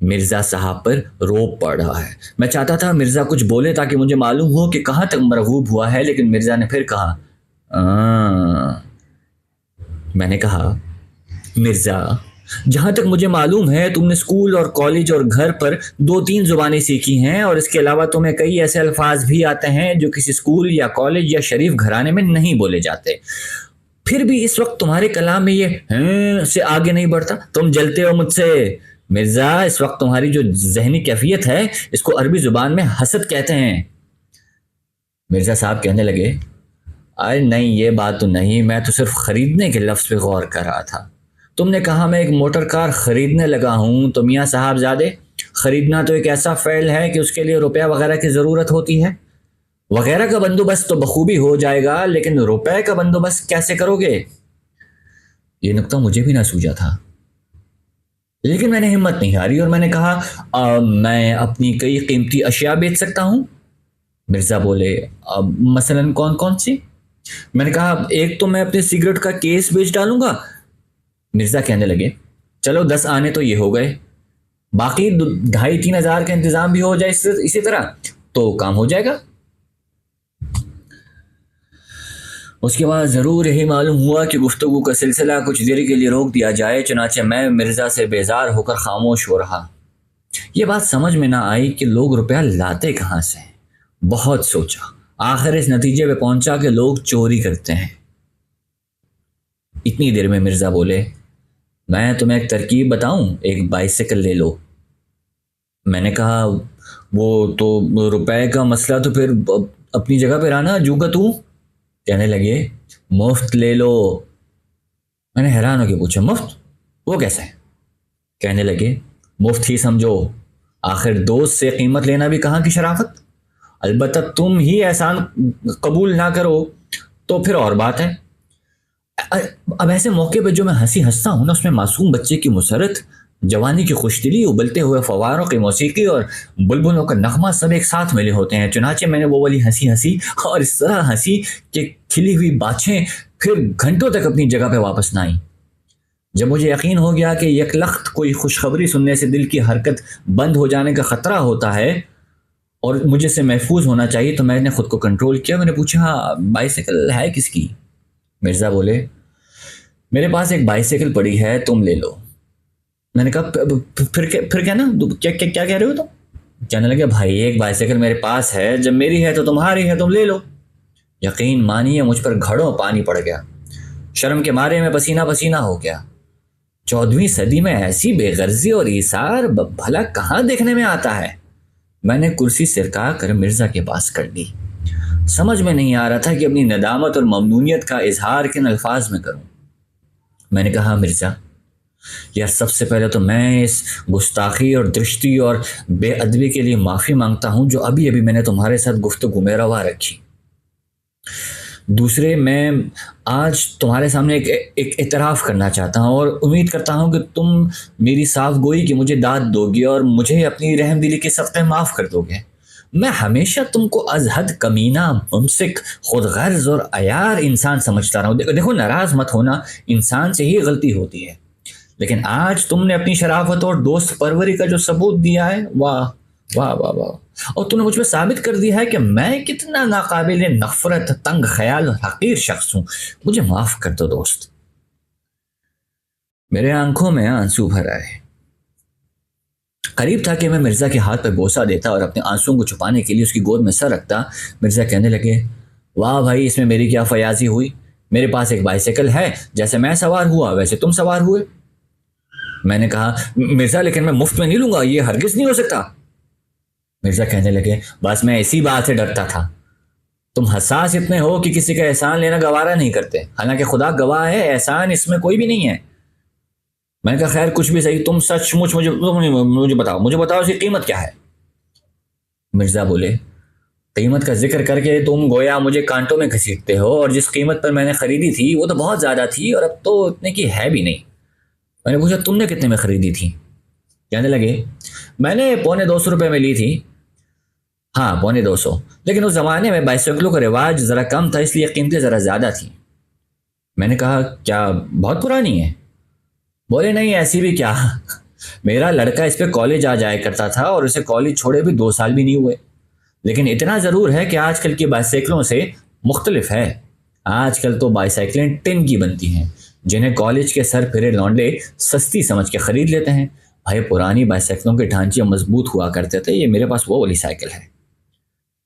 مرزا صاحب پر روب پڑ رہا ہے۔ میں چاہتا تھا مرزا کچھ بولے تاکہ مجھے معلوم ہو کہ کہاں تک مرغوب ہوا ہے، لیکن مرزا نے پھر کہا میں نے کہا مرزا، جہاں تک مجھے معلوم ہے تم نے اسکول اور کالج اور گھر پر 2-3 زبانیں سیکھی ہیں، اور اس کے علاوہ تمہیں کئی ایسے الفاظ بھی آتے ہیں جو کسی اسکول یا کالج یا شریف گھرانے میں نہیں بولے جاتے، پھر بھی اس وقت تمہارے کلام میں یہ سے آگے نہیں بڑھتا، تم جلتے ہو مجھ سے۔ مرزا، اس وقت تمہاری جو ذہنی کیفیت ہے اس کو عربی زبان میں حسد کہتے ہیں۔ مرزا صاحب کہنے لگے، ارے نہیں، یہ بات تو نہیں، میں تو صرف خریدنے کے لفظ پہ غور کر رہا تھا۔ تم نے کہا میں ایک موٹر کار خریدنے لگا ہوں، تو میاں صاحب زادے، خریدنا تو ایک ایسا فعل ہے کہ اس کے لیے روپیہ وغیرہ کی ضرورت ہوتی ہے۔ وغیرہ کا بندوبست تو بخوبی ہو جائے گا، لیکن روپے کا بندوبست کیسے کرو گے؟ یہ نقطہ مجھے بھی نہ سوجا تھا، لیکن میں نے ہمت نہیں ہاری اور میں نے کہا میں اپنی کئی قیمتی اشیاء بیچ سکتا ہوں۔ مرزا بولے، مثلاً کون کون سی؟ میں نے کہا، ایک تو میں اپنے سگریٹ کا کیس بیچ ڈالوں گا۔ مرزا کہنے لگے، چلو 10 آنے تو یہ ہو گئے، باقی 2,500-3 ہزار کا انتظام بھی ہو جائے اسی طرح تو کام ہو جائے گا۔ اس کے بعد ضرور یہی معلوم ہوا کہ گفتگو کا سلسلہ کچھ دیر کے لیے روک دیا جائے، چنانچہ میں مرزا سے بیزار ہو کر خاموش ہو رہا۔ یہ بات سمجھ میں نہ آئی کہ لوگ روپیہ لاتے کہاں سے۔ بہت سوچا، آخر اس نتیجے پہ پہنچا کہ لوگ چوری کرتے ہیں۔ اتنی دیر میں مرزا بولے، میں تمہیں ایک ترکیب بتاؤں، ایک بائیسیکل لے لو۔ میں نے کہا، وہ تو روپے کا مسئلہ تو پھر اپنی جگہ پہ رہنا، جو کا تو۔ کہنے لگے، مفت لے لو۔ میں نے حیران ہو کے پوچھا، مفت؟ وہ کیسے؟ کہنے لگے، مفت ہی سمجھو، آخر دوست سے قیمت لینا بھی کہاں کی شرافت، البتہ تم ہی احسان قبول نہ کرو تو پھر اور بات ہے۔ اب ایسے موقع پہ جو میں ہنسی ہنستا ہوں نا، اس میں معصوم بچے کی مسرت، جوانی کی خوش دلی، ابلتے ہوئے فواروں کی موسیقی اور بلبلوں کا نغمہ سب ایک ساتھ ملے ہوتے ہیں۔ چنانچہ میں نے وہ والی ہنسی اور اس طرح ہنسی کہ کھلی ہوئی باتیں پھر گھنٹوں تک اپنی جگہ پہ واپس نہ آئیں۔ جب مجھے یقین ہو گیا کہ یکلخت کوئی خوشخبری سننے سے دل کی حرکت بند ہو جانے کا خطرہ ہوتا ہے اور مجھے سے محفوظ ہونا چاہیے، تو میں نے خود کو کنٹرول کیا۔ میں نے پوچھا، بائیسیکل ہے کس کی؟ مرزا بولے، میرے پاس ایک بائیسیکل پڑی ہے، تم لے لو۔ میں نے کہا، پھر کیا نا، کیا کہہ رہے ہو تم؟ کہنے لگے، بھائی ایک بائیسیکل میرے پاس ہے، جب میری ہے تو تمہاری ہے، تم لے لو۔ یقین مانیے مجھ پر گھڑوں پانی پڑ گیا، شرم کے مارے میں پسینہ پسینہ ہو گیا۔ 14ویں صدی میں ایسی بے غرضی اور ایثار بھلا کہاں دیکھنے میں آتا ہے؟ میں نے کرسی سرکا کر مرزا کے پاس کر دی۔ سمجھ میں نہیں آ رہا تھا کہ اپنی ندامت اور ممنونیت کا اظہار کن الفاظ میں کروں۔ میں نے کہا، مرزا یار، سب سے پہلے تو میں اس گستاخی اور درشتی اور بے ادبی کے لیے معافی مانگتا ہوں جو ابھی میں نے تمہارے ساتھ گفتگو میں روا رکھی۔ دوسرے، میں آج تمہارے سامنے ایک اعتراف کرنا چاہتا ہوں اور امید کرتا ہوں کہ تم میری صاف گوئی کی مجھے داد دو گے اور مجھے اپنی رحم دلی کے صدقے معاف کر دو گے۔ میں ہمیشہ تم کو از حد کمینہ، ممسک، خود غرض اور عیار انسان سمجھتا رہا ہوں۔ دیکھو، ناراض مت ہونا، انسان سے ہی غلطی ہوتی ہے، لیکن آج تم نے اپنی شرافت اور دوست پروری کا جو ثبوت دیا ہے، واہ واہ واہ واہ، اور تم نے مجھ پہ ثابت کر دیا ہے کہ میں کتنا ناقابل نفرت، تنگ خیال اور حقیر شخص ہوں۔ مجھے معاف کر دو دوست۔ میرے آنکھوں میں آنسو بھر آئے۔ قریب تھا کہ میں مرزا کے ہاتھ پہ بوسہ دیتا اور اپنے آنسوؤں کو چھپانے کے لیے اس کی گود میں سر رکھتا۔ مرزا کہنے لگے، واہ بھائی، اس میں میری کیا فیاضی ہوئی، میرے پاس ایک بائیسیکل ہے، جیسے میں سوار ہوا ویسے تم سوار ہوئے۔ میں نے کہا، مرزا لیکن میں مفت میں نہیں لوں گا، یہ ہرگز نہیں ہو سکتا۔ مرزا کہنے لگے، بس میں اسی بات سے ڈرتا تھا، تم حساس اتنے ہو کہ کسی کا احسان لینا گوارا نہیں کرتے، حالانکہ خدا گواہ ہے احسان اس میں کوئی بھی نہیں ہے۔ میں نے کہا، خیر کچھ بھی صحیح، تم سچ مچ مجھے بتاؤ اس کی قیمت کیا ہے۔ مرزا بولے، قیمت کا ذکر کر کے تم گویا مجھے کانٹوں میں گھسیٹتے ہو، اور جس قیمت پر میں نے خریدی تھی وہ تو بہت زیادہ تھی اور اب تو اتنے کی ہے بھی نہیں۔ میں نے پوچھا، تم نے کتنے میں خریدی تھی؟ کہنے لگے، میں نے 250 روپے میں لی تھی۔ ہاں 250، لیکن اس زمانے میں بائیسیکلوں کا رواج ذرا کم تھا، اس لیے قیمتیں ذرا زیادہ تھیں۔ میں نے کہا، کیا بہت پرانی ہے؟ بولے، نہیں ایسی بھی کیا، میرا لڑکا اس پہ کالج آ جایا کرتا تھا اور اسے کالج چھوڑے بھی 2 سال بھی نہیں ہوئے، لیکن اتنا ضرور ہے کہ آج کل کی بائیسیکلوں سے مختلف ہے۔ آج کل تو بائیسیکلیں ٹن کی بنتی ہیں جنہیں کالج کے سر پھرے لونڈے سستی سمجھ کے خرید لیتے ہیں۔ بھائی پرانی بائیسیکلوں کے ڈھانچے مضبوط ہوا کرتے تھے، یہ میرے پاس وہ والی سائیکل ہے۔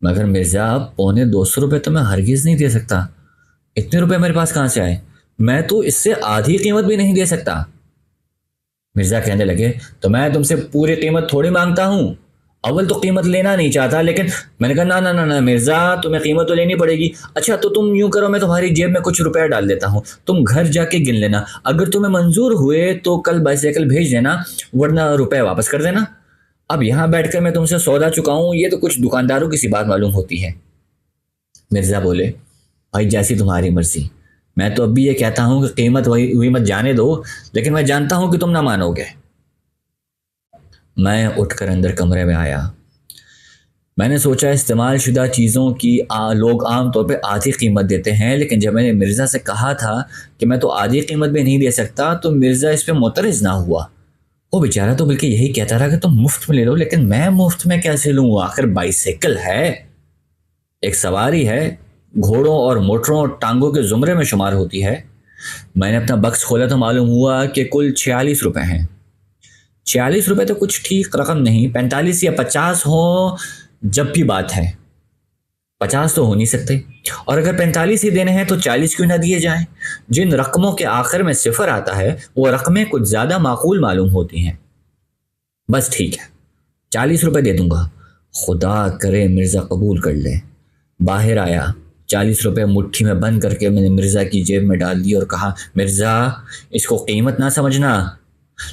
مگر مرزا 250 روپے تو میں ہرگز نہیں دے سکتا، اتنے روپے میرے پاس کہاں سے آئے؟ میں تو اس سے آدھی قیمت بھی نہیں دے سکتا۔ مرزا کہنے لگے تو میں تم سے پوری قیمت تھوڑی مانگتا ہوں، اول تو قیمت لینا نہیں چاہتا، لیکن میں نے کہا نا نا نا نا مرزا تمہیں قیمت تو لینی پڑے گی۔ اچھا تو تم یوں کرو، میں تمہاری جیب میں کچھ روپے ڈال دیتا ہوں، تم گھر جا کے گن لینا، اگر تمہیں منظور ہوئے تو کل بائیسیکل بھیج دینا، ورنہ روپے واپس کر دینا۔ اب یہاں بیٹھ کر میں تم سے سودا چکاؤں، یہ تو کچھ دکانداروں کی سی بات معلوم ہوتی ہے۔ مرزا بولے بھائی جیسی تمہاری مرضی، میں تو اب بھی یہ کہتا ہوں کہ قیمت وہی مت جانے دو، لیکن میں جانتا ہوں کہ تم نہ مانو گے۔ میں اٹھ کر اندر کمرے میں آیا۔ میں نے سوچا استعمال شدہ چیزوں کی لوگ عام طور پہ آدھی قیمت دیتے ہیں، لیکن جب میں نے مرزا سے کہا تھا کہ میں تو آدھی قیمت بھی نہیں دے سکتا تو مرزا اس پہ معترض نہ ہوا۔ وہ بیچارہ تو بلکہ یہی کہتا رہا کہ تم مفت میں لے لو، لیکن میں مفت میں کیسے لوں؟ آخر بائیسیکل ہے، ایک سواری ہے، گھوڑوں اور موٹروں اور ٹانگوں کے زمرے میں شمار ہوتی ہے۔ میں نے اپنا بکس کھولا تو معلوم ہوا کہ کل 46 روپے ہیں۔ 46 روپے تو کچھ ٹھیک رقم نہیں، 45 یا 50 ہوں جب بھی بات ہے، 50 تو ہو نہیں سکتے، اور اگر 45 ہی دینے ہیں تو 40 کیوں نہ دیے جائیں؟ جن رقموں کے آخر میں صفر آتا ہے وہ رقمیں کچھ زیادہ معقول معلوم ہوتی ہیں۔ بس ٹھیک ہے، 40 روپے دے دوں گا، خدا کرے مرزا قبول کر لے۔ باہر آیا، 40 روپے مٹھی میں بند کر کے میں نے مرزا کی جیب میں ڈال دی اور کہا مرزا اس کو قیمت نہ سمجھنا،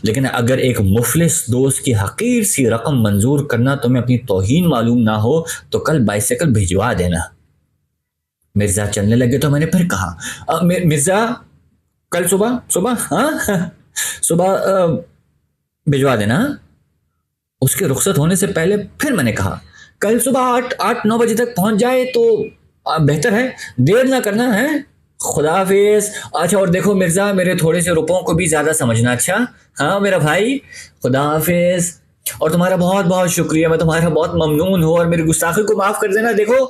لیکن اگر ایک مفلس دوست کی حقیر سی رقم منظور کرنا تمہیں اپنی توہین معلوم نہ ہو تو کل بائیسیکل بھجوا دینا۔ مرزا چلنے لگے تو میں نے پھر کہا مرزا کل صبح ہاں صبح بھجوا دینا۔ اس کے رخصت ہونے سے پہلے پھر میں نے کہا کل صبح 8-9 بجے تک پہنچ جائے تو بہتر ہے، دیر نہ کرنا ہے۔ خدا حافظ۔ اچھا اور دیکھو مرزا میرے تھوڑے سے روپوں کو بھی زیادہ سمجھنا، اچھا ہاں میرا بھائی، خدا حافظ۔ اور تمہارا بہت بہت شکریہ، میں تمہارا بہت ممنون ہوں اور میری گستاخی کو معاف کر دینا۔ دیکھو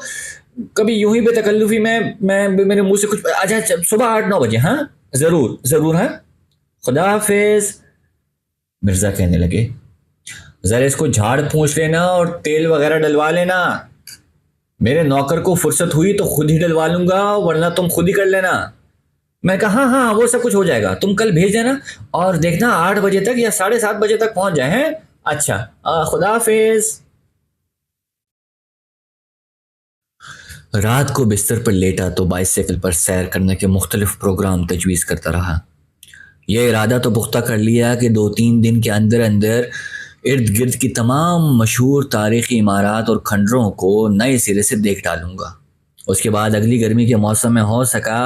کبھی یوں ہی بے تکلفی میں میرے منہ سے کچھ، اچھا صبح 8-9 بجے ہاں ضرور ہاں، خدا حافظ۔ مرزا کہنے لگے ذرا اس کو جھاڑ پھونچ لینا اور تیل وغیرہ ڈلوا لینا، میرے نوکر کو فرصت ہوئی تو خود ہی ڈلوا لوں گا، ورنہ تم خود ہی کر لینا۔ میں کہا ہاں وہ سب کچھ ہو جائے گا، تم کل بھیج دینا اور دیکھنا 8 بجے تک یا 7:30 بجے تک پہنچ جائے ہیں۔ اچھا خدا حافظ۔ رات کو بستر پر لیٹا تو بائیسیکل پر سیر کرنے کے مختلف پروگرام تجویز کرتا رہا۔ یہ ارادہ تو پختہ کر لیا کہ 2-3 دن کے اندر ارد گرد کی تمام مشہور تاریخی عمارات اور کھنڈروں کو نئے سرے سے دیکھ ڈالوں گا۔ اس کے بعد اگلی گرمی کے موسم میں ہو سکا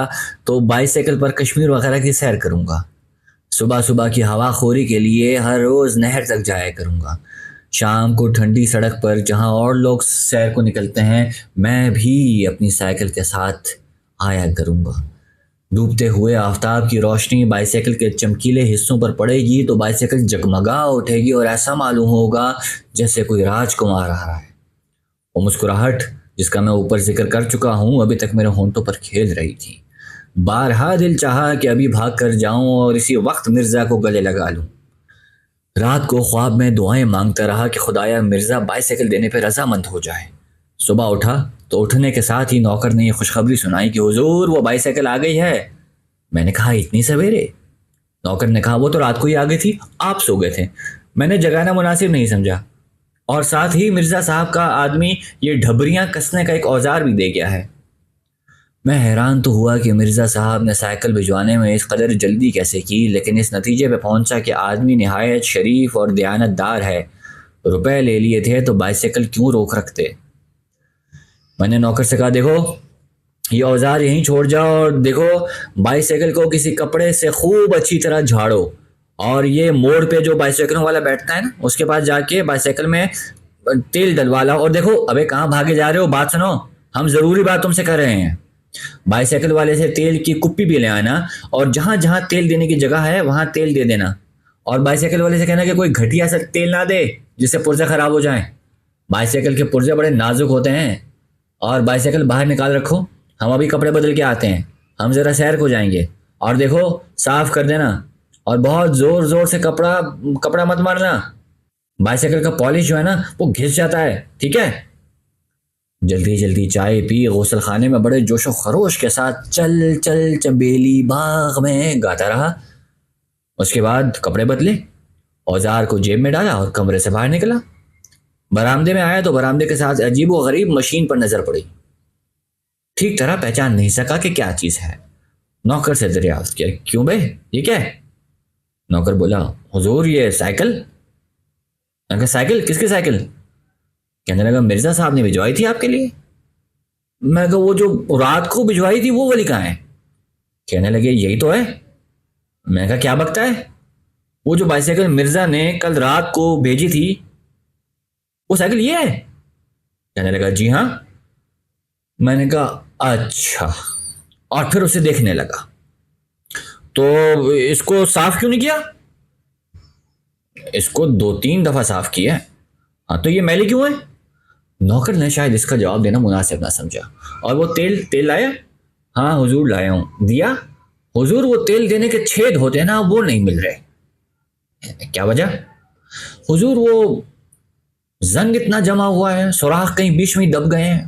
تو بائیسیکل پر کشمیر وغیرہ کی سیر کروں گا۔ صبح کی ہوا خوری کے لیے ہر روز نہر تک جایا کروں گا۔ شام کو ٹھنڈی سڑک پر جہاں اور لوگ سیر کو نکلتے ہیں میں بھی اپنی سائیکل کے ساتھ آیا کروں گا۔ ڈوبتے ہوئے آفتاب کی روشنی بائیسیکل کے چمکیلے حصوں پر پڑے گی تو بائیسیکل جگمگا اٹھے گی اور ایسا معلوم ہوگا جیسے کوئی راج کمار آ رہا ہے۔ وہ مسکراہٹ جس کا میں اوپر ذکر کر چکا ہوں ابھی تک میرے ہونٹوں پر کھیل رہی تھی۔ بارہا دل چاہا کہ ابھی بھاگ کر جاؤں اور اسی وقت مرزا کو گلے لگا لوں۔ رات کو خواب میں دعائیں مانگتا رہا کہ خدایا مرزا بائیسیکل دینے پہ رضامند ہو جائے۔ صبح اٹھا تو اٹھنے کے ساتھ ہی نوکر نے یہ خوشخبری سنائی کہ حضور وہ بائیسیکل آ گئی ہے۔ میں نے کہا اتنی سویرے؟ نوکر نے کہا وہ تو رات کو ہی آ گئی تھی، آپ سو گئے تھے، میں نے جگانا مناسب نہیں سمجھا، اور ساتھ ہی مرزا صاحب کا آدمی یہ ڈھبریاں کسنے کا ایک اوزار بھی دے گیا ہے۔ میں حیران تو ہوا کہ مرزا صاحب نے سائیکل بھجوانے میں اس قدر جلدی کیسے کی، لیکن اس نتیجے پہ پہنچا کہ آدمی نہایت شریف اور دیانت دار ہے، روپے لے لیے تھے تو بائیسیکل کیوں روک رکھتے۔ میں نے نوکر سے کہا دیکھو یہ اوزار یہیں چھوڑ جاؤ اور دیکھو بائیسیکل کو کسی کپڑے سے خوب اچھی طرح جھاڑو، اور یہ موڑ پہ جو بائیسیکلوں والا بیٹھتا ہے نا اس کے پاس جا کے بائیسیکل میں تیل ڈلوا لاؤ، اور دیکھو ابے کہاں بھاگے جا رہے ہو، بات سنو، ہم ضروری بات تم سے کر رہے ہیں۔ بائیسیکل والے سے تیل کی کپی بھی لے آنا اور جہاں جہاں تیل دینے کی جگہ ہے وہاں تیل دے دینا، اور بائیسیکل والے سے کہنا کہ کوئی گھٹیا سا تیل نہ دے جس سے پرزے خراب ہو جائیں. بائیسیکل کے پرزے بڑے نازک ہوتے ہیں. اور بائیسیکل باہر نکال رکھو, ہم ابھی کپڑے بدل کے آتے ہیں, ہم ذرا سیر کو جائیں گے. اور دیکھو صاف کر دینا, اور بہت زور زور سے کپڑا مت مارنا, بائیسیکل کا پالش جو ہے نا وہ گھس جاتا ہے, ٹھیک ہے. جلدی جلدی چائے پی غسل خانے میں بڑے جوش و خروش کے ساتھ چل چل چنبیلی باغ میں گاتا رہا. اس کے بعد کپڑے بدلے, اوزار کو جیب میں ڈالا اور کمرے سے باہر نکلا. برآمدے میں آیا تو برآمدے کے ساتھ عجیب و غریب مشین پر نظر پڑی. ٹھیک طرح پہچان نہیں سکا کہ کیا چیز ہے. نوکر سے دریافت کیا, کیوں بھائی یہ کیا ہے؟ نوکر بولا, حضور یہ سائیکل. میں کہا سائیکل, کس کی سائیکل؟ کہنے لگا مرزا صاحب نے بھجوائی تھی آپ کے لیے. میں کہا وہ جو رات کو بھجوائی تھی وہ والی کہاں ہے؟ کہنے لگے یہی تو ہے. میں کہا کیا بکتا ہے؟ وہ جو بائیسیکل مرزا نے کل رات کو بھیجی تھی وہ سائیکل یہ ہے. کہنے لگا جی ہاں. میں نے کہا اچھا, اور پھر اسے دیکھنے لگا. تو اس کو صاف کیوں نہیں کیا؟ اس کو 2-3 دفعہ صاف کیا. ہاں تو یہ میلی کیوں ہے؟ نوکر نے شاید اس کا جواب دینا مناسب نہ سمجھا. اور وہ تیل لایا؟ ہاں حضور لایا ہوں. دیا؟ حضور وہ تیل دینے کے چھید ہوتے ہیں نا وہ نہیں مل رہے. کیا وجہ؟ حضور وہ زنگ اتنا جمع ہوا ہے, سوراخ کہیں بیچ میں دب گئے ہیں.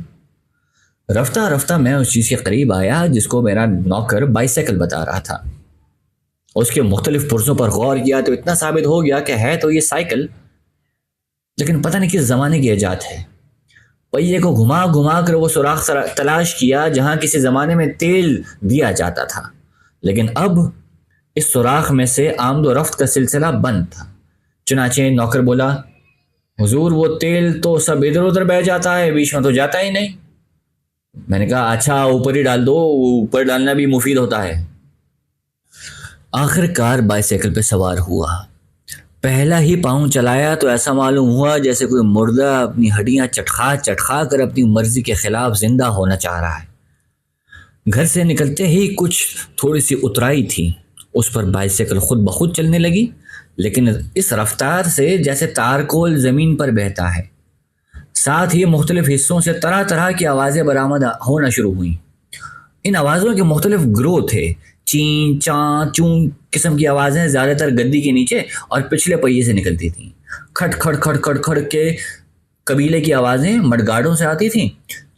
رفتہ رفتہ میں اس چیز کے قریب آیا جس کو میرا نوکر بائیسیکل بتا رہا تھا. اس کے مختلف پرزوں پر غور کیا تو اتنا ثابت ہو گیا کہ ہے تو یہ سائیکل, لیکن پتہ نہیں کس زمانے کی ایجاد ہے. پہیے کو گھما گھما کر وہ سوراخ تلاش کیا جہاں کسی زمانے میں تیل دیا جاتا تھا, لیکن اب اس سوراخ میں سے آمد و رفت کا سلسلہ بند تھا. چنانچہ نوکر بولا, حضور وہ تیل تو سب ادھر ادھر بہ جاتا ہے, بیچ میں تو جاتا ہی نہیں. میں نے کہا اچھا اوپر ہی ڈال دو, اوپر ڈالنا بھی مفید ہوتا ہے. آخر کار بائیسیکل پہ سوار ہوا. پہلا ہی پاؤں چلایا تو ایسا معلوم ہوا جیسے کوئی مردہ اپنی ہڈیاں چٹخا کر اپنی مرضی کے خلاف زندہ ہونا چاہ رہا ہے. گھر سے نکلتے ہی کچھ تھوڑی سی اترائی تھی, اس پر بائیسیکل خود بخود چلنے لگی, لیکن اس رفتار سے جیسے تارکول زمین پر بہتا ہے. ساتھ ہی مختلف حصوں سے طرح طرح کی آوازیں برآمد ہونا شروع ہوئیں. ان آوازوں کے مختلف گروہ تھے. چین چاں چون قسم کی آوازیں زیادہ تر گدی کے نیچے اور پچھلے پہیے سے نکلتی تھیں. کھڑ کھڑ کھڑ کھڑ کھڑ کے قبیلے کی آوازیں مڈگاڑوں سے آتی تھیں.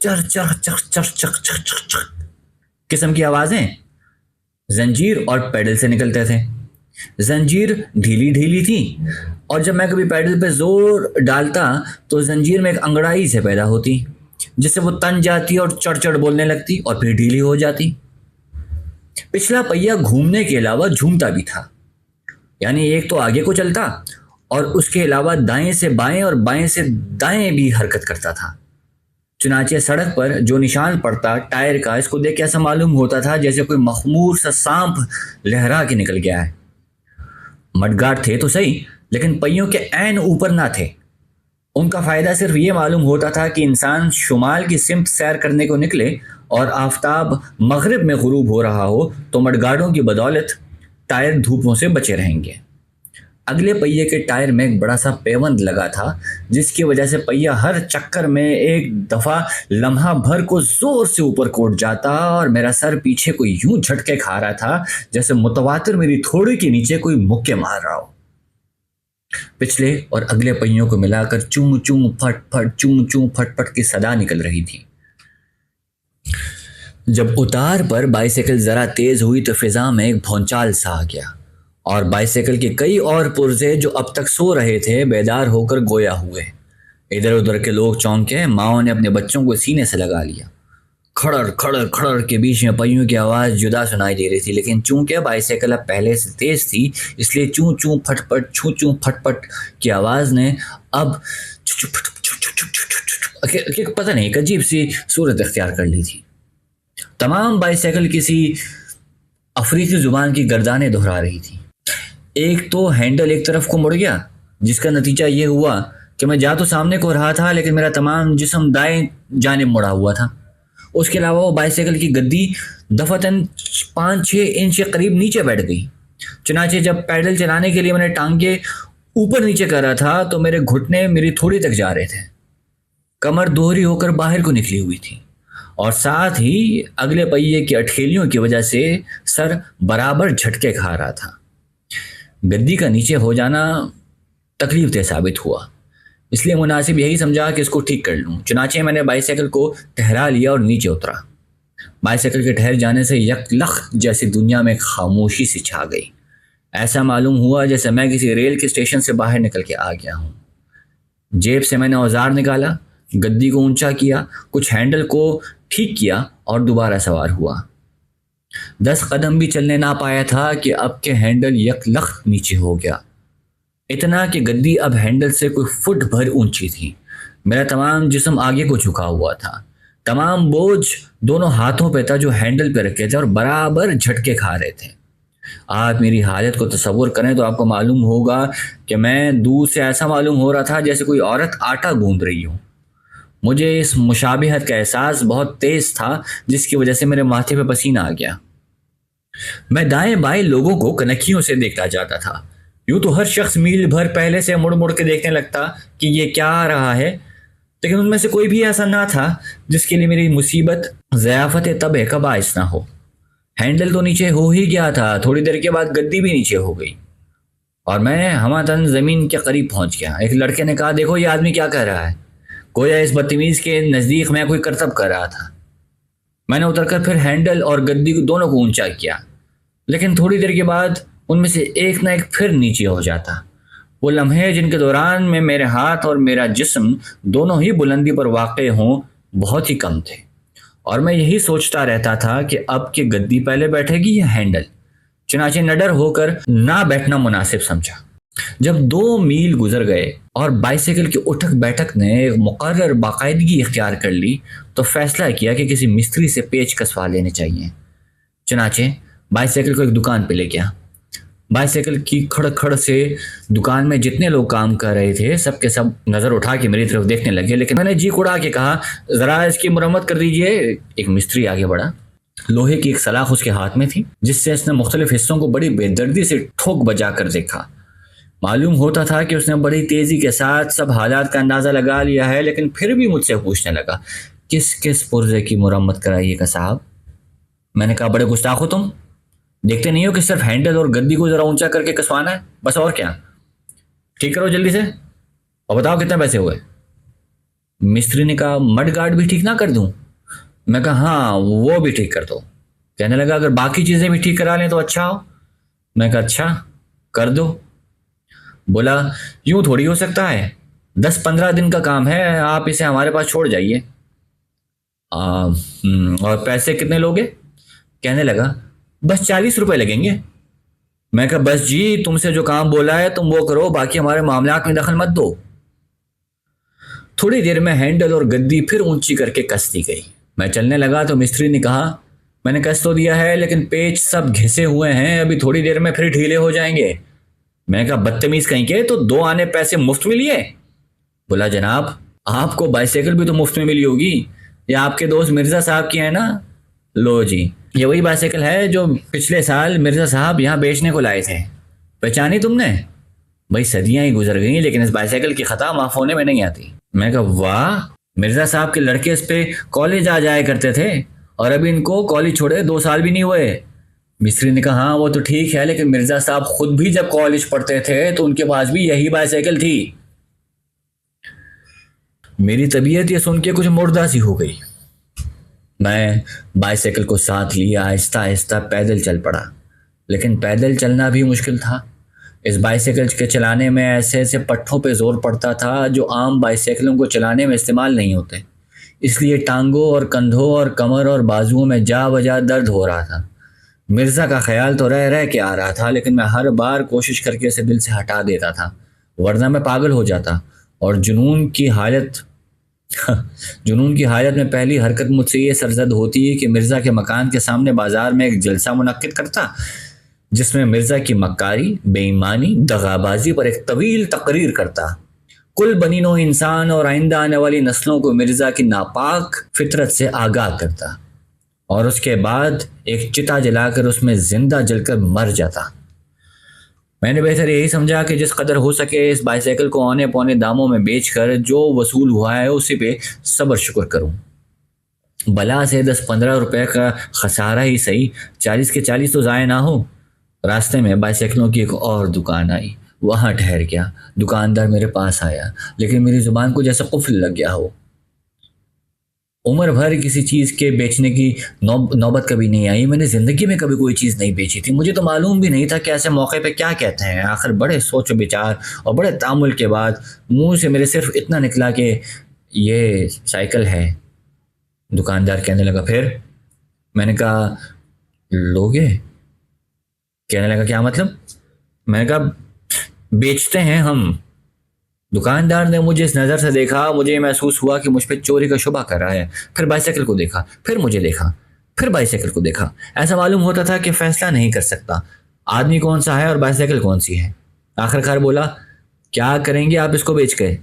چر چر چخ چخ چخ چخ چخ چخ قسم کی آوازیں زنجیر اور پیڈل سے نکلتے تھے. زنجیر ڈھیلی ڈھیلی تھی, اور جب میں کبھی پیڈل پہ زور ڈالتا تو زنجیر میں ایک انگڑائی سے پیدا ہوتی جس سے وہ تن جاتی اور چڑ چڑ بولنے لگتی اور پھر ڈھیلی ہو جاتی. پچھلا پہیہ گھومنے کے علاوہ جھومتا بھی تھا, یعنی ایک تو آگے کو چلتا اور اس کے علاوہ دائیں سے بائیں اور بائیں سے دائیں بھی حرکت کرتا تھا. چنانچہ سڑک پر جو نشان پڑتا ٹائر کا, اس کو دیکھ کے ایسا معلوم ہوتا تھا جیسے کوئی مخمور سا سانپ لہرا کے نکل گیا ہے. مڈگارڈ تھے تو صحیح, لیکن پہیوں کے عین اوپر نہ تھے. ان کا فائدہ صرف یہ معلوم ہوتا تھا کہ انسان شمال کی سمت سیر کرنے کو نکلے اور آفتاب مغرب میں غروب ہو رہا ہو تو مڈگارڈوں کی بدولت ٹائر دھوپوں سے بچے رہیں گے. اگلے پہیے کے ٹائر میں ایک بڑا سا پیوند لگا تھا جس کی وجہ سے پہیہ ہر چکر میں ایک دفعہ لمحہ بھر کو زور سے اوپر کوٹ جاتا اور میرا سر پیچھے کوئی یوں جھٹکے کھا رہا تھا جیسے متواتر میری تھوڑی کے نیچے کوئی مکے مار رہا ہو. پچھلے اور اگلے پہیوں کو ملا کر چوں چوں پھٹ پھٹ چوں چوں پھٹ پھٹ کی صدا نکل رہی تھی. جب اتار پر بائیسیکل ذرا تیز ہوئی تو فضا میں ایک بھونچال سا آ گیا اور بائیسیکل کے کئی اور پرزے جو اب تک سو رہے تھے بیدار ہو کر گویا ہوئے. ادھر ادھر کے لوگ چونکے, ماؤں نے اپنے بچوں کو سینے سے لگا لیا. کھڑر کھڑر کھڑر کے بیچ میں پہیوں کی آواز جدا سنائی دے رہی تھی, لیکن چونکہ بائیسیکل اب پہلے سے تیز تھی اس لیے چوں چوں پھٹ پھٹ چوں چوں پھٹ پھٹ کی آواز نے اب پتہ نہیں ایک عجیب سی صورت اختیار کر لی تھی. تمام بائیسیکل کسی افریقی زبان کی گردانیں دہرا رہی تھی. ایک تو ہینڈل ایک طرف کو مڑ گیا جس کا نتیجہ یہ ہوا کہ میں جا تو سامنے کو رہا تھا لیکن میرا تمام جسم دائیں جانب مڑا ہوا تھا. اس کے علاوہ وہ بائیسیکل کی گدی دفعتاً 5-6 انچ کے قریب نیچے بیٹھ گئی چنانچہ جب پیڈل چلانے کے لیے میں نے ٹانگیں اوپر نیچے کر رہا تھا تو میرے گھٹنے میری تھوڑی تک جا رہے تھے، کمر دوہری ہو کر باہر کو نکلی ہوئی تھی، اور ساتھ ہی اگلے پہیے کی اٹھیلیوں کی وجہ سے سر برابر جھٹکے کھا رہا تھا۔ گدی کا نیچے ہو جانا تکلیف دہ ثابت ہوا، اس لیے مناسب یہی سمجھا کہ اس کو ٹھیک کر لوں۔ چنانچہ میں نے بائی سیکل کو ٹھہرا لیا اور نیچے اترا۔ بائی سیکل کے ٹھہر جانے سے یک لخت جیسی دنیا میں خاموشی سی چھا گئی۔ ایسا معلوم ہوا جیسے میں کسی ریل کے اسٹیشن سے باہر نکل کے آ گیا ہوں۔ جیب سے میں نے اوزار نکالا، گدی کو اونچا کیا، کچھ ہینڈل کو ٹھیک کیا اور دوبارہ سوار ہوا۔ 10 قدم بھی چلنے نہ پایا تھا کہ اب کے ہینڈل یک لخت نیچے ہو گیا، اتنا کہ گدی اب ہینڈل سے کوئی فٹ بھر اونچی تھی۔ میرا تمام جسم آگے کو جھکا ہوا تھا، تمام بوجھ دونوں ہاتھوں پہ تھا جو ہینڈل پہ رکھے تھے اور برابر جھٹکے کھا رہے تھے۔ آپ میری حالت کو تصور کریں تو آپ کو معلوم ہوگا کہ میں دور سے ایسا معلوم ہو رہا تھا جیسے کوئی عورت آٹا گوندھ رہی ہو۔ مجھے اس مشابہت کا احساس بہت تیز تھا جس کی وجہ سے میرے ماتھے پہ پسینہ آ گیا۔ میں دائیں بائیں لوگوں کو کنکھیوں سے دیکھتا جاتا تھا، یوں تو ہر شخص میل بھر پہلے سے مڑ مڑ کے دیکھنے لگتا کہ یہ کیا آ رہا ہے، لیکن ان میں سے کوئی بھی ایسا نہ تھا جس کے لیے میری مصیبت ضیافت طبع کا باعث نہ ہو۔ ہینڈل تو نیچے ہو ہی گیا تھا، تھوڑی دیر کے بعد گدی بھی نیچے ہو گئی اور میں ہمہ زمین کے قریب پہنچ گیا۔ ایک لڑکے نے کہا، دیکھو یہ آدمی کیا کر رہا ہے، گویا اس بدتمیز کے نزدیک میں کوئی کرتب کر رہا تھا۔ میں نے اتر کر پھر ہینڈل اور گدی دونوں کو اونچا کیا، لیکن تھوڑی دیر کے بعد ان میں سے ایک نہ ایک پھر نیچے ہو جاتا۔ وہ لمحے جن کے دوران میں میرے ہاتھ اور میرا جسم دونوں ہی بلندی پر واقع ہوں بہت ہی کم تھے، اور میں یہی سوچتا رہتا تھا کہ اب کہ گدی پہلے بیٹھے گی یا ہینڈل۔ چنانچہ نڈر ہو کر نہ بیٹھنا مناسب سمجھا۔ جب 2 میل گزر گئے اور بائیسیکل کی اٹھک بیٹھک نے ایک مقرر باقاعدگی اختیار کر لی تو فیصلہ کیا کہ کسی مستری سے پیچ کسوا لینے چاہیے۔ چنانچہ بائیسیکل کو ایک دکان پہ لے گیا۔ بائیسیکل کی کھڑ کھڑ سے دکان میں جتنے لوگ کام کر رہے تھے سب کے سب نظر اٹھا کے میری طرف دیکھنے لگے، لیکن میں نے جی اڑا کے کہا، ذرا اس کی مرمت کر دیجئے۔ ایک مستری آگے بڑھا، لوہے کی ایک سلاخ اس کے ہاتھ میں تھی جس سے اس نے مختلف حصوں کو بڑی بے دردی سے ٹھوک بجا کر دیکھا۔ معلوم ہوتا تھا کہ اس نے بڑی تیزی کے ساتھ سب حالات کا اندازہ لگا لیا ہے، لیکن پھر بھی مجھ سے پوچھنے لگا، کس پرزے کی مرمت کرائیے گا صاحب؟ میں نے کہا، بڑے گستاخ ہو تم، دیکھتے نہیں ہو کہ صرف ہینڈل اور گدی کو ذرا اونچا کر کے کسوانا ہے، بس، اور کیا؟ ٹھیک کرو جلدی سے اور بتاؤ کتنے پیسے ہوئے۔ مستری نے کہا، مڈ گارڈ بھی ٹھیک نہ کر دوں؟ میں کہا، ہاں وہ بھی ٹھیک کر دو۔ کہنے لگا، اگر باقی چیزیں بھی ٹھیک کرا لیں تو اچھا ہو۔ میں کہا، اچھا کر دو۔ بولا، یوں تھوڑی ہو سکتا ہے، 10-15 دن کا کام ہے، آپ اسے ہمارے پاس چھوڑ جائیے۔ اور پیسے کتنے لوگے؟ کہنے لگا، بس 40 روپے لگیں گے۔ میں کہا، بس جی، تم سے جو کام بولا ہے تم وہ کرو، باقی ہمارے معاملات میں دخل مت دو۔ تھوڑی دیر میں ہینڈل اور گدی پھر اونچی کر کے کس دی گئی۔ میں چلنے لگا تو مستری نے کہا، میں نے کس تو دیا ہے لیکن پیچ سب گھسے ہوئے ہیں، ابھی تھوڑی دیر میں پھر ڈھیلے ہو جائیں گے۔ میں نے کہا، بدتمیز کہیں کے، تو 2 آنے پیسے مفت میں لیے؟ بولا، جناب آپ کو بائیسیکل بھی تو مفت میں ملی ہوگی، یہ آپ کے دوست مرزا صاحب کی ہے نا؟ لو جی، یہ وہی بائیسیکل ہے جو پچھلے سال مرزا صاحب یہاں بیچنے کو لائے تھے، پہچانی تم نے؟ بھائی صدیاں ہی گزر گئیں لیکن اس بائیسیکل کی خطا معاف ہونے میں نہیں آتی۔ میں کہا، واہ، مرزا صاحب کے لڑکے اس پہ کالج آ جایا کرتے تھے اور ابھی ان کو کالج چھوڑے 2 سال بھی نہیں ہوئے۔ مستری نے کہا، ہاں وہ تو ٹھیک ہے، لیکن مرزا صاحب خود بھی جب کالج پڑھتے تھے تو ان کے پاس بھی یہی بائیسیکل تھی۔ میری طبیعت یہ سن کے کچھ مردہ سی ہو گئی۔ میں بائیسیکل کو ساتھ لیا، آہستہ آہستہ پیدل چل پڑا، لیکن پیدل چلنا بھی مشکل تھا۔ اس بائیسیکل کے چلانے میں ایسے ایسے پٹھوں پہ زور پڑتا تھا جو عام بائیسیکلوں کو چلانے میں استعمال نہیں ہوتے، اس لیے ٹانگوں اور کندھوں اور کمر اور بازوؤں میں جا بجا درد ہو رہا تھا۔ مرزا کا خیال تو رہ کے آ رہا تھا، لیکن میں ہر بار کوشش کر کے اسے دل سے ہٹا دیتا تھا، ورنہ میں پاگل ہو جاتا اور جنون کی حالت میں پہلی حرکت مجھ سے یہ سرزد ہوتی ہے کہ مرزا کے مکان کے سامنے بازار میں ایک جلسہ منعقد کرتا جس میں مرزا کی مکاری، بے ایمانی، دغابازی پر ایک طویل تقریر کرتا، کل بنی نوع انسان اور آئندہ آنے والی نسلوں کو مرزا کی ناپاک فطرت سے آگاہ کرتا، اور اس کے بعد ایک چتا جلا کر اس میں زندہ جل کر مر جاتا۔ میں نے بہتر یہی سمجھا کہ جس قدر ہو سکے اس بائیسیکل کو اونے پونے داموں میں بیچ کر جو وصول ہوا ہے اسی پہ صبر شکر کروں، بلا سے 10-15 روپے کا خسارہ ہی صحیح، 40 کے 40 تو ضائع نہ ہو۔ راستے میں بائیسیکلوں کی ایک اور دکان آئی، وہاں ٹھہر گیا۔ دکاندار میرے پاس آیا لیکن میری زبان کو جیسے قفل لگ گیا ہو۔ عمر بھر کسی چیز کے بیچنے کی نوبت کبھی نہیں آئی، میں نے زندگی میں کبھی کوئی چیز نہیں بیچی تھی، مجھے تو معلوم بھی نہیں تھا کہ ایسے موقع پہ کیا کہتے ہیں۔ آخر بڑے سوچ و بچار اور بڑے تامل کے بعد منہ سے میرے صرف اتنا نکلا کہ یہ سائیکل ہے۔ دکاندار کہنے لگا پھر؟ میں نے کہا لوگے؟ کہنے لگا کیا مطلب؟ میں نے کہا بیچتے ہیں ہم۔ دکاندار نے مجھے اس نظر سے دیکھا، مجھے یہ محسوس ہوا کہ مجھ پہ چوری کا شبہ کر رہا ہے۔ پھر بائیسیکل کو دیکھا، پھر مجھے دیکھا، پھر بائیسیکل کو دیکھا۔ ایسا معلوم ہوتا تھا کہ فیصلہ نہیں کر سکتا آدمی کون سا ہے اور بائیسیکل کون سی ہے۔ آخر کار بولا کیا کریں گے آپ اس کو بیچ کے؟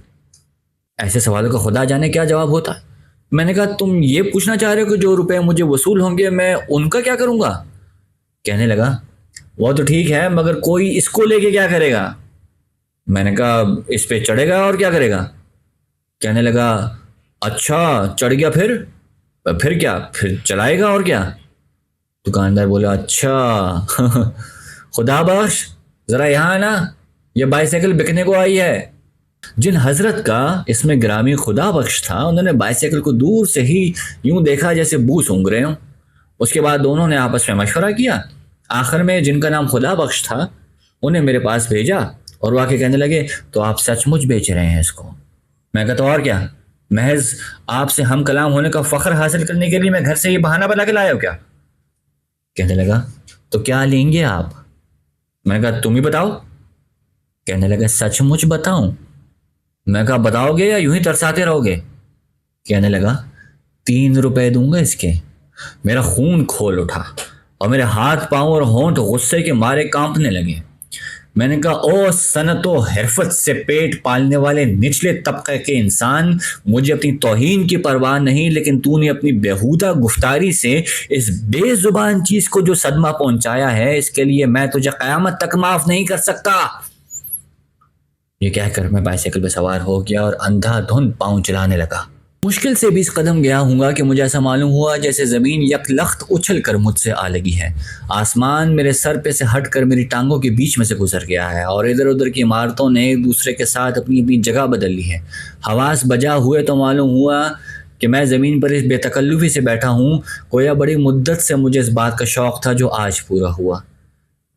ایسے سوالوں کا خدا جانے کیا جواب ہوتا۔ میں نے کہا تم یہ پوچھنا چاہ رہے ہو کہ جو روپے مجھے وصول ہوں گے میں ان کا کیا کروں گا؟ کہنے لگا وہ تو ٹھیک ہے مگر کوئی اس کو لے کے کیا کرے گا؟ میں نے کہا اس پہ چڑھے گا اور کیا کرے گا؟ کہنے لگا اچھا چڑھ گیا پھر کیا؟ پھر چلائے گا اور کیا؟ دکاندار بولا اچھا خدا بخش ذرا یہاں آنا، یہ بائیسیکل بکنے کو آئی ہے۔ جن حضرت کا اس میں گرامی خدا بخش تھا انہوں نے بائیسیکل کو دور سے ہی یوں دیکھا جیسے بو سونگھ رہے ہوں۔ اس کے بعد دونوں نے آپس میں مشورہ کیا۔ آخر میں جن کا نام خدا بخش تھا انہیں میرے پاس بھیجا اور وہ آ کے کہنے لگے تو آپ سچ مچ بیچ رہے ہیں اس کو؟ میں کہا تو اور کیا، محض آپ سے ہم کلام ہونے کا فخر حاصل کرنے کے لیے میں گھر سے یہ بہانہ بنا کے لایا ہوں کیا؟ کہنے لگا تو کیا لیں گے آپ؟ میں نے کہا تم ہی بتاؤ۔ کہنے لگا سچ مچ بتاؤں؟ میں کہا بتاؤ گے یا یوں ہی ترساتے رہو گے؟ کہنے لگا 3 روپے دوں گا اس کے۔ میرا خون کھول اٹھا اور میرے ہاتھ پاؤں اور ہونٹ غصے کے مارے کانپنے لگے۔ میں نے کہا او صنعت و حرفت سے پیٹ پالنے والے نچلے طبقے کے انسان، مجھے اپنی توہین کی پرواہ نہیں لیکن تو نے اپنی بیہودہ گفتاری سے اس بے زبان چیز کو جو صدمہ پہنچایا ہے اس کے لیے میں تجھے قیامت تک معاف نہیں کر سکتا۔ یہ کہہ کر میں بائیسیکل پہ سوار ہو گیا اور اندھا دھند پاؤں چلانے لگا۔ مشکل سے 20 قدم گیا ہوں گا کہ مجھے ایسا معلوم ہوا جیسے زمین یک لخت اچھل کر مجھ سے آ لگی ہے۔ آسمان میرے سر پہ سے ہٹ کر میری ٹانگوں کے بیچ میں سے گزر گیا ہے اور ادھر ادھر کی عمارتوں نے ایک دوسرے کے ساتھ اپنی اپنی جگہ بدل لی ہے۔ حواس بجا ہوئے تو معلوم ہوا کہ میں زمین پر اس بے تکلفی سے بیٹھا ہوں گویا بڑی مدت سے مجھے اس بات کا شوق تھا جو آج پورا ہوا۔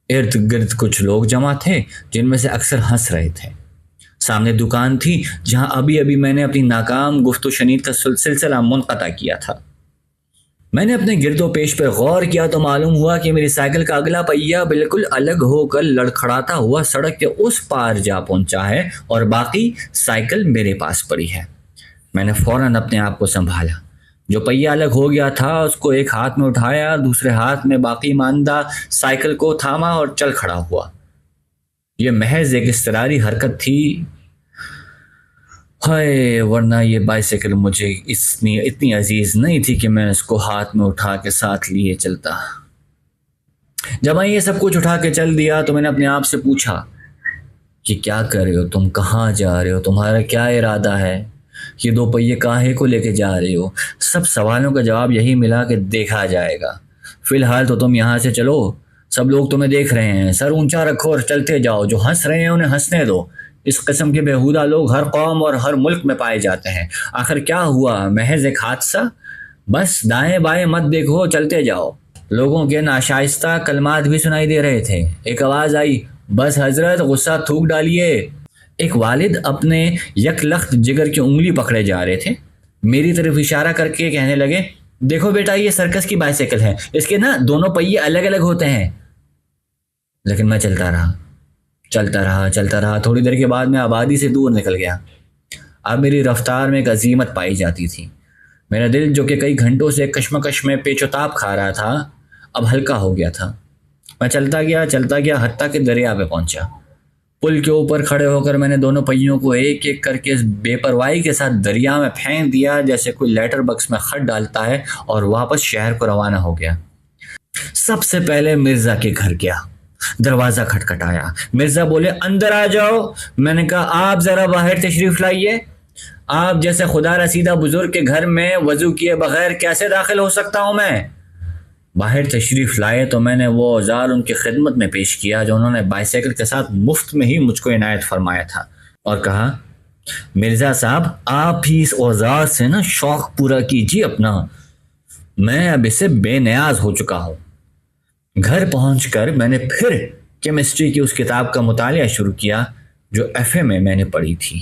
ارد گرد کچھ لوگ جمع تھے جن میں سے اکثر ہنس رہے تھے۔ سامنے دکان تھی جہاں ابھی میں نے اپنی ناکام گفت و شنید کا سلسلہ منقطع کیا تھا۔ میں نے اپنے گرد و پیش پر غور کیا تو معلوم ہوا کہ میری سائیکل کا اگلا پہیہ بالکل الگ ہو کر لڑکھڑاتا ہوا سڑک کے اس پار جا پہنچا ہے اور باقی سائیکل میرے پاس پڑی ہے۔ میں نے فوراً اپنے آپ کو سنبھالا، جو پہیہ الگ ہو گیا تھا اس کو ایک ہاتھ میں اٹھایا، دوسرے ہاتھ میں باقی ماندہ سائیکل کو تھاما اور چل کھڑا ہوا۔ یہ محض ایک اضطراری حرکت تھی، ہائے ورنہ یہ بائیسیکل مجھے اتنی عزیز نہیں تھی کہ میں اس کو ہاتھ میں اٹھا کے ساتھ لیے چلتا۔ جب میں یہ سب کچھ اٹھا کے چل دیا تو میں نے اپنے آپ سے پوچھا کہ کیا کر رہے ہو تم، کہاں جا رہے ہو، تمہارا کیا ارادہ ہے، یہ 2 پہیے کاہے کو لے کے جا رہے ہو؟ سب سوالوں کا جواب یہی ملا کہ دیکھا جائے گا، فی الحال تو تم یہاں سے چلو، سب لوگ تمہیں دیکھ رہے ہیں، سر اونچا رکھو اور چلتے جاؤ، جو ہنس رہے ہیں انہیں ہنسنے دو۔ اس قسم کے بیہودہ لوگ ہر قوم اور ہر ملک میں پائے جاتے ہیں۔ آخر کیا ہوا، محض ایک حادثہ؟ بس دائیں بائیں مت دیکھو، چلتے جاؤ۔ لوگوں کے ناشائستہ کلمات بھی سنائی دے رہے تھے۔ ایک آواز آئی بس حضرت غصہ تھوک ڈالیے۔ ایک والد اپنے یک لخت جگر کی انگلی پکڑے جا رہے تھے، میری طرف اشارہ کر کے کہنے لگے دیکھو بیٹا یہ سرکس کی بائیسیکل ہے، اس کے نا دونوں پہیے الگ الگ ہوتے ہیں۔ لیکن میں چلتا رہا، تھوڑی دیر کے بعد میں آبادی سے دور نکل گیا۔ اب میری رفتار میں ایک عزیمت پائی جاتی تھی۔ میرا دل جو کہ کئی گھنٹوں سے کشمکش میں پیچ و تاب کھا رہا تھا اب ہلکا ہو گیا تھا۔ میں چلتا گیا حتیٰ کہ دریا پہ پہنچا۔ پل کے اوپر کھڑے ہو کر میں نے دونوں پہیوں کو ایک ایک کر کے اس بے پرواہی کے ساتھ دریا میں پھینک دیا جیسے کوئی لیٹر بکس میں خط ڈالتا ہے، اور واپس شہر کو روانہ ہو گیا۔ سب سے پہلے مرزا کے گھر گیا۔ دروازہ کھٹکھٹایا۔ مرزا بولے اندر آ جاؤ۔ میں نے کہا آپ ذرا باہر تشریف لائیے، آپ جیسے خدا رسیدہ بزرگ کے گھر میں وضو کیے بغیر کیسے داخل ہو سکتا ہوں میں؟ باہر تشریف لائے تو میں نے وہ اوزار ان کی خدمت میں پیش کیا جو انہوں نے بائیسیکل کے ساتھ مفت میں ہی مجھ کو عنایت فرمایا تھا، اور کہا مرزا صاحب آپ ہی اس اوزار سے نا شوق پورا کیجیے اپنا، میں اب اسے بے نیاز ہو چکا ہوں۔ گھر پہنچ کر میں نے پھر کیمسٹری کی اس کتاب کا مطالعہ شروع کیا جو ایف اے میں نے پڑھی تھی۔